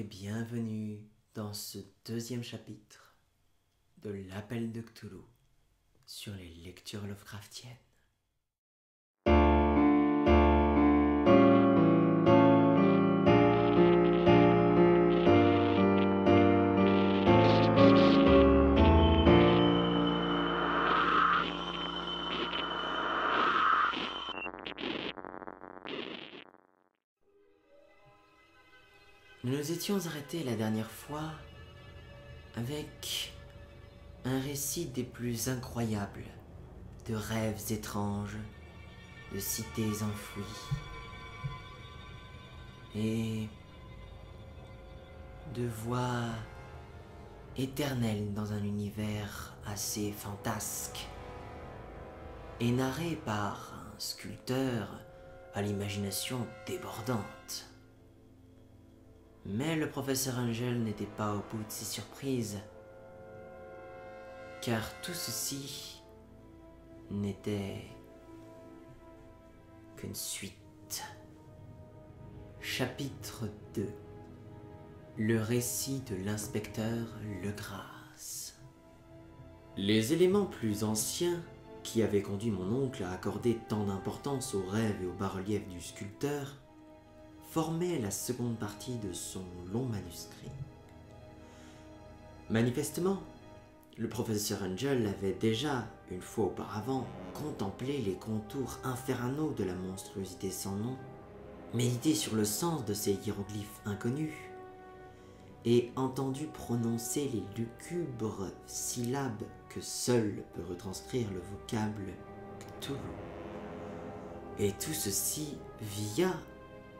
bienvenue dans ce deuxième chapitre de l'Appel de Cthulhu sur les lectures Lovecraftiennes. Nous nous étions arrêtés la dernière fois avec un récit des plus incroyables, de rêves étranges, de cités enfouies et de voix éternelles dans un univers assez fantasque et narré par un sculpteur à l'imagination débordante. Mais le professeur Angel n'était pas au bout de ses surprises, car tout ceci n'était qu'une suite. Chapitre 2. Le récit de l'inspecteur Legras. Les éléments plus anciens qui avaient conduit mon oncle à accorder tant d'importance aux rêves et aux bas-reliefs du sculpteur formait la seconde partie de son long manuscrit. Manifestement, le professeur Angel avait déjà, une fois auparavant, contemplé les contours infernaux de la monstruosité sans nom, médité sur le sens de ces hiéroglyphes inconnus, et entendu prononcer les lugubres syllabes que seul peut retranscrire le vocable Cthulhu. Et tout ceci via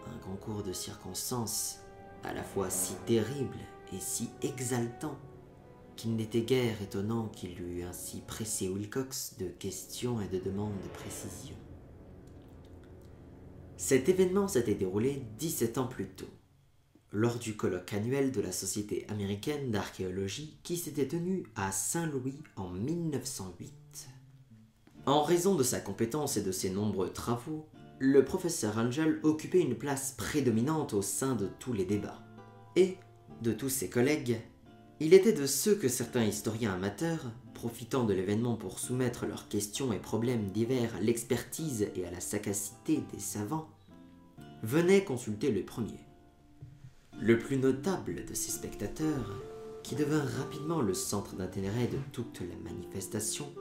un concours de circonstances à la fois si terrible et si exaltant qu'il n'était guère étonnant qu'il eût ainsi pressé Wilcox de questions et de demandes de précision. Cet événement s'était déroulé 17 ans plus tôt, lors du colloque annuel de la Société américaine d'archéologie qui s'était tenu à Saint-Louis en 1908. En raison de sa compétence et de ses nombreux travaux, le professeur Angel occupait une place prédominante au sein de tous les débats. Et, de tous ses collègues, il était de ceux que certains historiens amateurs, profitant de l'événement pour soumettre leurs questions et problèmes divers à l'expertise et à la sagacité des savants, venaient consulter le premier. Le plus notable de ces spectateurs, qui devint rapidement le centre d'intérêt de toute la manifestation,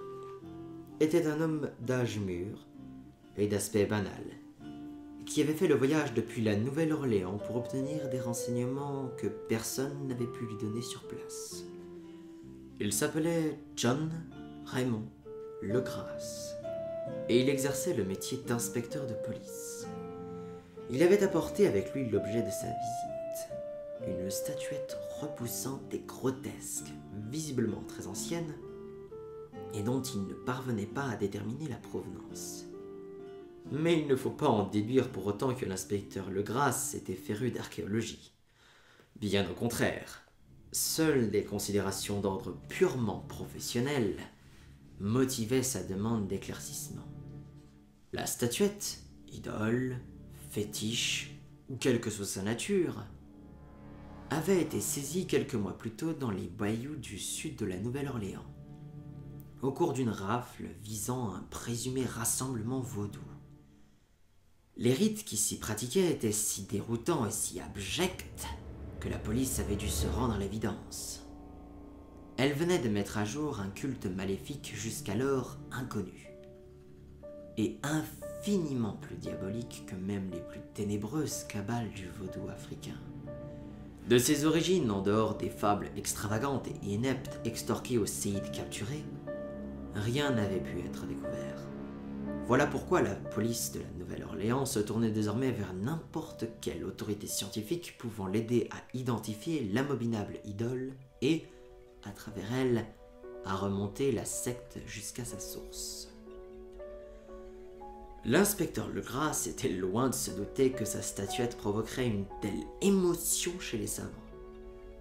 était un homme d'âge mûr et d'aspect banal, qui avait fait le voyage depuis la Nouvelle-Orléans pour obtenir des renseignements que personne n'avait pu lui donner sur place. Il s'appelait John Raymond Legras, et il exerçait le métier d'inspecteur de police. Il avait apporté avec lui l'objet de sa visite, une statuette repoussante et grotesque, visiblement très ancienne, et dont il ne parvenait pas à déterminer la provenance. Mais il ne faut pas en déduire pour autant que l'inspecteur Legras était féru d'archéologie. Bien au contraire, seules des considérations d'ordre purement professionnel motivaient sa demande d'éclaircissement. La statuette, idole, fétiche, ou quelle que soit sa nature, avait été saisie quelques mois plus tôt dans les bayous du sud de la Nouvelle-Orléans, au cours d'une rafle visant un présumé rassemblement vaudou. Les rites qui s'y pratiquaient étaient si déroutants et si abjects que la police avait dû se rendre à l'évidence. Elle venait de mettre à jour un culte maléfique jusqu'alors inconnu, et infiniment plus diabolique que même les plus ténébreuses cabales du vaudou africain. De ses origines, en dehors des fables extravagantes et ineptes extorquées aux séides capturés, rien n'avait pu être découvert. Voilà pourquoi la police de la Nouvelle-Orléans se tournait désormais vers n'importe quelle autorité scientifique pouvant l'aider à identifier l'abominable idole et, à travers elle, à remonter la secte jusqu'à sa source. L'inspecteur Legras était loin de se douter que sa statuette provoquerait une telle émotion chez les savants.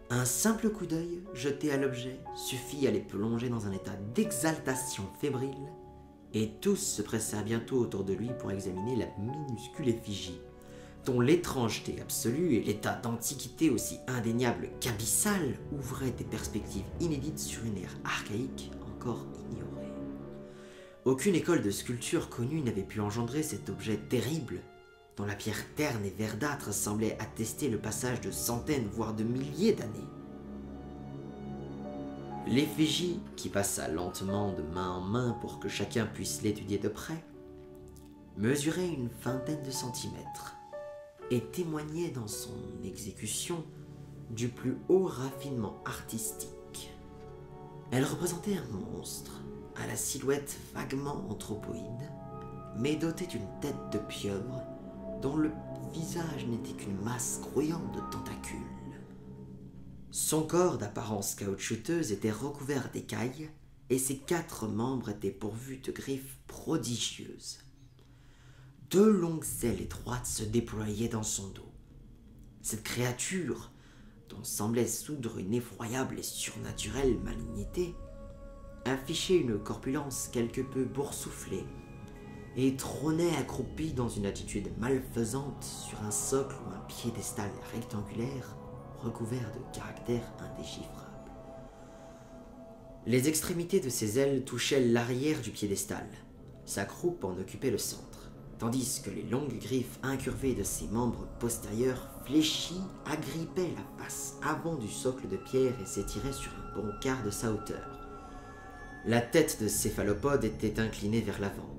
Un simple coup d'œil jeté à l'objet suffit à les plonger dans un état d'exaltation fébrile, et tous se pressèrent bientôt autour de lui pour examiner la minuscule effigie, dont l'étrangeté absolue et l'état d'antiquité aussi indéniable qu'abyssal ouvraient des perspectives inédites sur une ère archaïque encore ignorée. Aucune école de sculpture connue n'avait pu engendrer cet objet terrible, dont la pierre terne et verdâtre semblait attester le passage de centaines, voire de milliers d'années. L'effigie, qui passa lentement de main en main pour que chacun puisse l'étudier de près, mesurait une vingtaine de centimètres et témoignait dans son exécution du plus haut raffinement artistique. Elle représentait un monstre à la silhouette vaguement anthropoïde, mais doté d'une tête de pieuvre dont le visage n'était qu'une masse grouillante de tentacules. Son corps d'apparence caoutchouteuse était recouvert d'écailles et ses 4 membres étaient pourvus de griffes prodigieuses. 2 longues ailes étroites se déployaient dans son dos. Cette créature, dont semblait soudre une effroyable et surnaturelle malignité, affichait une corpulence quelque peu boursouflée et trônait accroupie dans une attitude malfaisante sur un socle ou un piédestal rectangulaire recouvert de caractères indéchiffrables. Les extrémités de ses ailes touchaient l'arrière du piédestal. Sa croupe en occupait le centre, tandis que les longues griffes incurvées de ses membres postérieurs fléchis agrippaient la face avant du socle de pierre et s'étiraient sur un bon quart de sa hauteur. La tête de céphalopode était inclinée vers l'avant,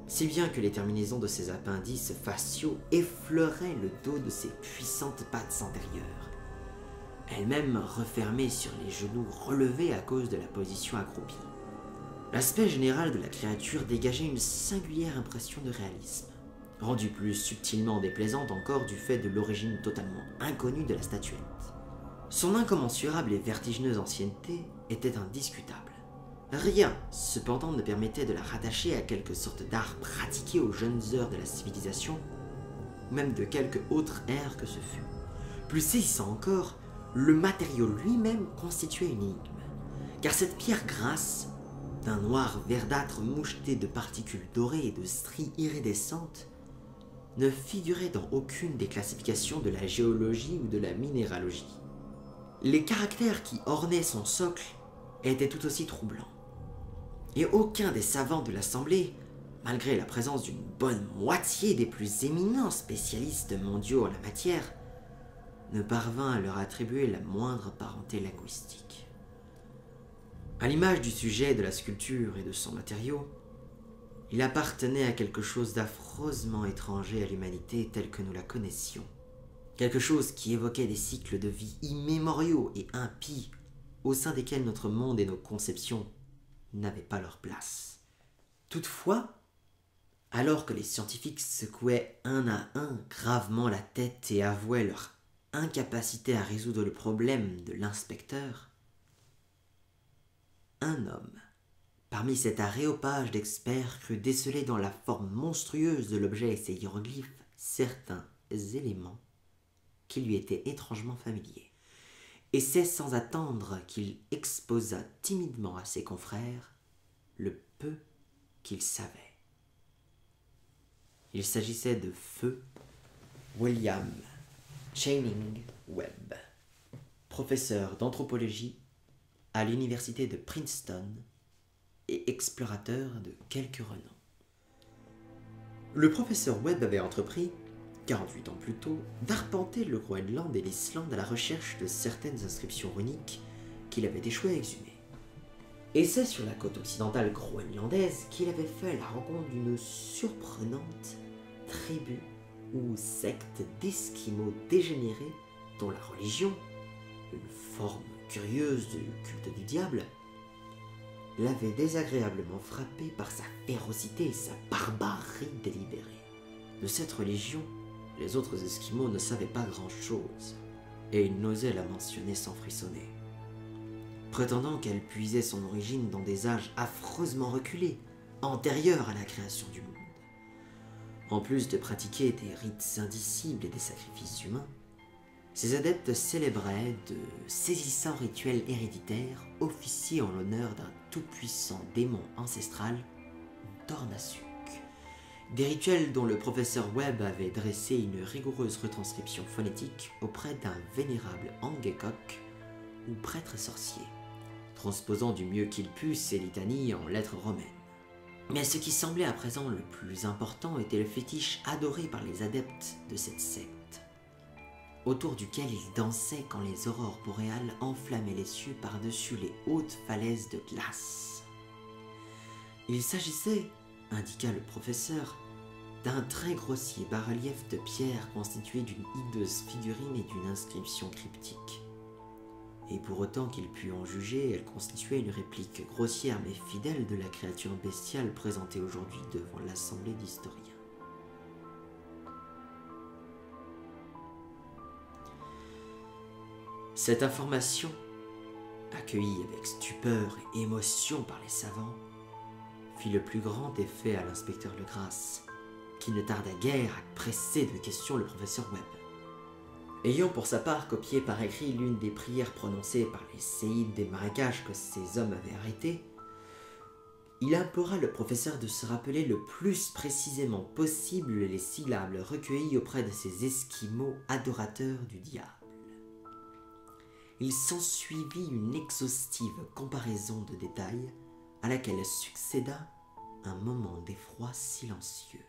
si bien que les terminaisons de ses appendices faciaux effleuraient le dos de ses puissantes pattes antérieures, elles-mêmes refermées sur les genoux relevés à cause de la position accroupie. L'aspect général de la créature dégageait une singulière impression de réalisme, rendue plus subtilement déplaisante encore du fait de l'origine totalement inconnue de la statuette. Son incommensurable et vertigineuse ancienneté était indiscutable. Rien, cependant, ne permettait de la rattacher à quelque sorte d'art pratiqué aux jeunes heures de la civilisation, ou même de quelque autre ère que ce fût. Plus saisissant encore, le matériau lui-même constituait une énigme, car cette pierre grasse, d'un noir verdâtre moucheté de particules dorées et de stries iridescentes, ne figurait dans aucune des classifications de la géologie ou de la minéralogie. Les caractères qui ornaient son socle étaient tout aussi troublants, et aucun des savants de l'Assemblée, malgré la présence d'une bonne moitié des plus éminents spécialistes mondiaux en la matière, ne parvint à leur attribuer la moindre parenté linguistique. À l'image du sujet de la sculpture et de son matériau, il appartenait à quelque chose d'affreusement étranger à l'humanité telle que nous la connaissions, quelque chose qui évoquait des cycles de vie immémoriaux et impies au sein desquels notre monde et nos conceptions n'avaient pas leur place. Toutefois, alors que les scientifiques secouaient un à un gravement la tête et avouaient leur incapacité à résoudre le problème de l'inspecteur, un homme, parmi cet aréopage d'experts, crut déceler dans la forme monstrueuse de l'objet et ses hiéroglyphes certains éléments qui lui étaient étrangement familiers. Et c'est sans attendre qu'il exposa timidement à ses confrères le peu qu'il savait. Il s'agissait de feu William Channing Webb, professeur d'anthropologie à l'université de Princeton et explorateur de quelque renom. Le professeur Webb avait entrepris, 48 ans plus tôt, d'arpenter le Groenland et l'Islande à la recherche de certaines inscriptions runiques qu'il avait échoué à exhumer. Et c'est sur la côte occidentale groenlandaise qu'il avait fait la rencontre d'une surprenante tribu ou secte d'esquimaux dégénérés dont la religion, une forme curieuse du culte du diable, l'avait désagréablement frappé par sa férocité et sa barbarie délibérée. De cette religion, les autres Esquimaux ne savaient pas grand-chose, et ils n'osaient la mentionner sans frissonner, prétendant qu'elle puisait son origine dans des âges affreusement reculés, antérieurs à la création du monde. En plus de pratiquer des rites indicibles et des sacrifices humains, ces adeptes célébraient de saisissants rituels héréditaires officiés en l'honneur d'un tout-puissant démon ancestral, Tornasuk, Des rituels dont le professeur Webb avait dressé une rigoureuse retranscription phonétique auprès d'un vénérable Angekok ou prêtre sorcier, transposant du mieux qu'il put ces litanies en lettres romaines. Mais ce qui semblait à présent le plus important était le fétiche adoré par les adeptes de cette secte, autour duquel ils dansaient quand les aurores boréales enflammaient les cieux par-dessus les hautes falaises de glace. Il s'agissait, indiqua le professeur, d'un très grossier bas-relief de pierre constitué d'une hideuse figurine et d'une inscription cryptique. Et pour autant qu'il pût en juger, elle constituait une réplique grossière mais fidèle de la créature bestiale présentée aujourd'hui devant l'assemblée d'historiens. Cette information, accueillie avec stupeur et émotion par les savants, fit le plus grand effet à l'inspecteur Legrasse, qui ne tarda guère à presser de questions le professeur Webb. Ayant pour sa part copié par écrit l'une des prières prononcées par les séides des marécages que ces hommes avaient arrêtés, il implora le professeur de se rappeler le plus précisément possible les syllabes recueillies auprès de ces esquimaux adorateurs du diable. Il s'ensuivit une exhaustive comparaison de détails à laquelle succéda un moment d'effroi silencieux,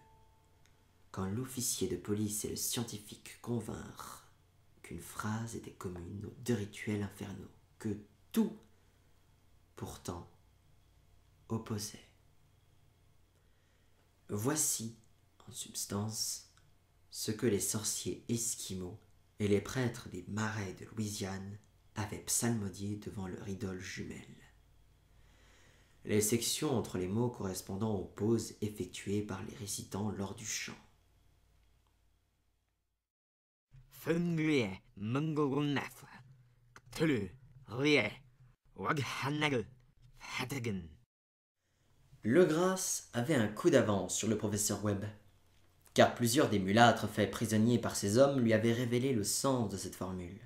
quand l'officier de police et le scientifique convinrent qu'une phrase était commune aux deux rituels infernaux, que tout, pourtant, opposait. Voici, en substance, ce que les sorciers esquimaux et les prêtres des marais de Louisiane avaient psalmodié devant leur idole jumelle. Les sections entre les mots correspondant aux pauses effectuées par les récitants lors du chant. Legrasse avait un coup d'avance sur le professeur Webb, car plusieurs des mulâtres faits prisonniers par ces hommes lui avaient révélé le sens de cette formule,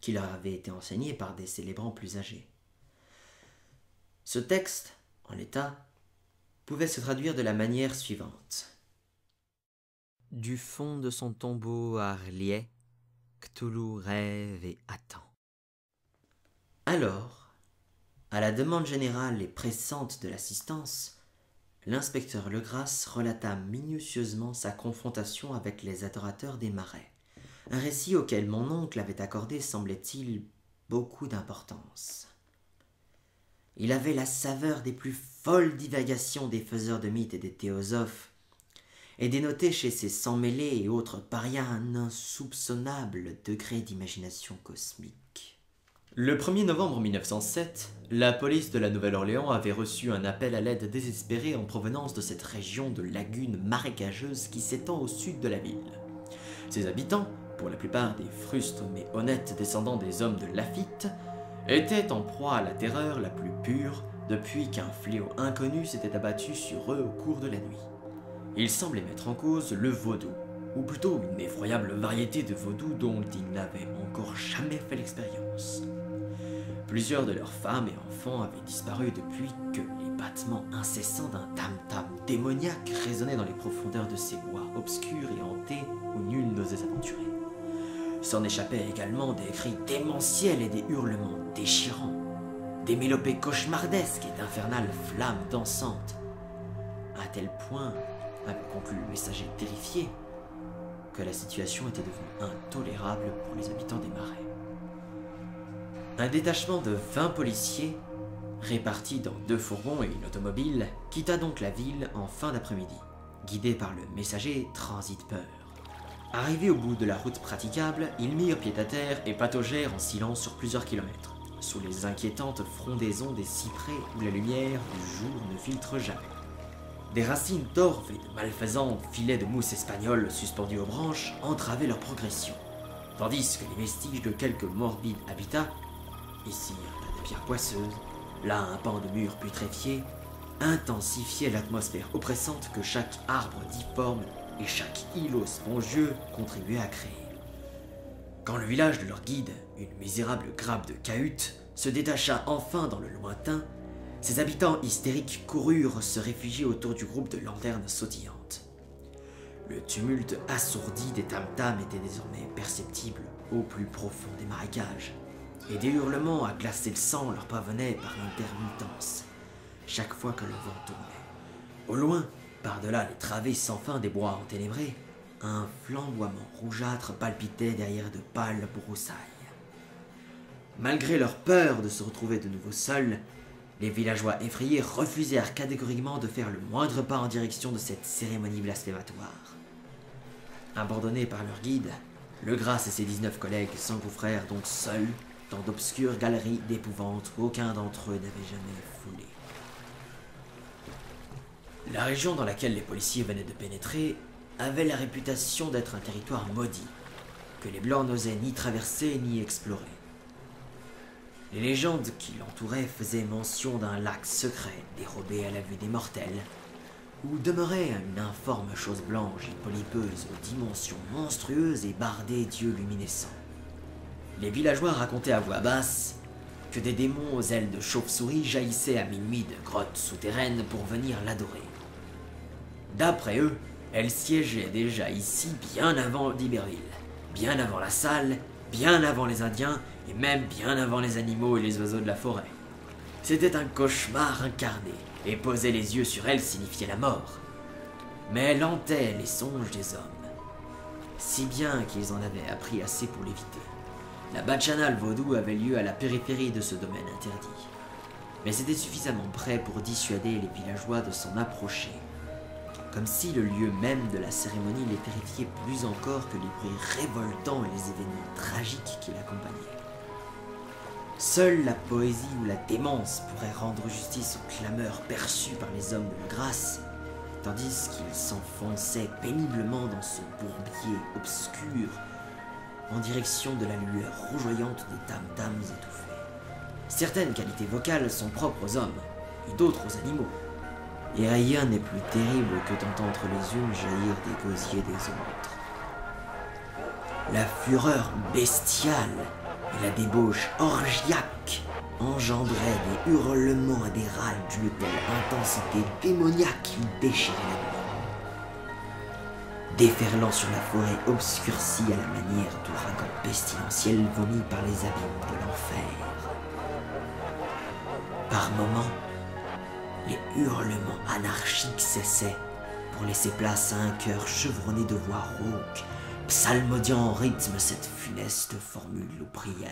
qui leur avait été enseignée par des célébrants plus âgés. Ce texte, en l'état, pouvait se traduire de la manière suivante. Du fond de son tombeau Arliet, Cthulhu rêve et attend. Alors, à la demande générale et pressante de l'assistance, l'inspecteur Legrasse relata minutieusement sa confrontation avec les adorateurs des marais, un récit auquel mon oncle avait accordé, semblait-il, beaucoup d'importance. Il avait la saveur des plus folles divagations des faiseurs de mythes et des théosophes, et dénotait chez ces sans-mêlés et autres parias un insoupçonnable degré d'imagination cosmique. Le 1er novembre 1907, la police de la Nouvelle-Orléans avait reçu un appel à l'aide désespéré en provenance de cette région de lagunes marécageuses qui s'étend au sud de la ville. Ses habitants, pour la plupart des frustres mais honnêtes descendants des hommes de Lafitte, étaient en proie à la terreur la plus pure depuis qu'un fléau inconnu s'était abattu sur eux au cours de la nuit. Il semblait mettre en cause le vaudou, ou plutôt une effroyable variété de vaudou dont ils n'avaient encore jamais fait l'expérience. Plusieurs de leurs femmes et enfants avaient disparu depuis que les battements incessants d'un tam-tam démoniaque résonnaient dans les profondeurs de ces bois obscurs et hantés où nul n'osait s'aventurer. S'en échappaient également des cris démentiels et des hurlements déchirants, des mélopées cauchemardesques et d'infernales flammes dansantes, à tel point, avait conclu le messager terrifié, que la situation était devenue intolérable pour les habitants des marais. Un détachement de 20 policiers, répartis dans 2 fourgons et une automobile, quitta donc la ville en fin d'après-midi, guidé par le messager Transit Peur. Arrivés au bout de la route praticable, ils mirent pied à terre et pataugèrent en silence sur plusieurs kilomètres, sous les inquiétantes frondaisons des cyprès où la lumière du jour ne filtre jamais. Des racines torves et de malfaisants filets de mousse espagnole suspendus aux branches entravaient leur progression, tandis que les vestiges de quelques morbides habitats, ici un tas de pierres poisseuses, là un pan de mur putréfié, intensifiaient l'atmosphère oppressante que chaque arbre difforme et chaque îlot spongieux contribuait à créer. Quand le village de leur guide, une misérable grappe de cahutes, se détacha enfin dans le lointain, ses habitants hystériques coururent se réfugier autour du groupe de lanternes sautillantes. Le tumulte assourdi des tam-tams était désormais perceptible au plus profond des marécages, et des hurlements à glacer le sang leur parvenaient par intermittence, chaque fois que le vent tournait. Au loin, par-delà les travées sans fin des bois enténébrés, un flamboiement rougeâtre palpitait derrière de pâles broussailles. Malgré leur peur de se retrouver de nouveau seuls, les villageois effrayés refusèrent catégoriquement de faire le moindre pas en direction de cette cérémonie blasphématoire. Abandonnés par leur guide, Legras et ses 19 collègues s'engouffrèrent donc seuls dans d'obscures galeries d'épouvante qu'aucun d'entre eux n'avait jamais foulées. La région dans laquelle les policiers venaient de pénétrer avait la réputation d'être un territoire maudit, que les Blancs n'osaient ni traverser ni explorer. Les légendes qui l'entouraient faisaient mention d'un lac secret dérobé à la vue des mortels, où demeurait une informe chose blanche et polypeuse aux dimensions monstrueuses et bardée d'yeux luminescents. Les villageois racontaient à voix basse que des démons aux ailes de chauve-souris jaillissaient à minuit de grottes souterraines pour venir l'adorer. D'après eux, elle siégeait déjà ici bien avant d'Iberville, bien avant la salle, bien avant les Indiens et même bien avant les animaux et les oiseaux de la forêt. C'était un cauchemar incarné, et poser les yeux sur elle signifiait la mort. Mais elle hantait les songes des hommes, si bien qu'ils en avaient appris assez pour l'éviter. La bacchanale vaudou avait lieu à la périphérie de ce domaine interdit, mais c'était suffisamment près pour dissuader les villageois de s'en approcher, comme si le lieu même de la cérémonie les terrifiait plus encore que les bruits révoltants et les événements tragiques qui l'accompagnaient. Seule la poésie ou la démence pourrait rendre justice aux clameurs perçues par les hommes de la grâce, tandis qu'ils s'enfonçaient péniblement dans ce bourbier obscur en direction de la lueur rougeoyante des tam-tams étouffés. Certaines qualités vocales sont propres aux hommes et d'autres aux animaux, et rien n'est plus terrible que d'entendre les unes jaillir des gosiers des autres. La fureur bestiale et la débauche orgiaque engendraient des hurlements et des râles d'une telle intensité démoniaque qu'ils déchiraient la nuit. Déferlant sur la forêt obscurcie à la manière d'ouragans pestilentiels vomis par les abîmes de l'enfer. Par moments, les hurlements anarchiques cessaient pour laisser place à un chœur chevronné de voix rauques, psalmodiant en rythme cette funeste formule ou prière.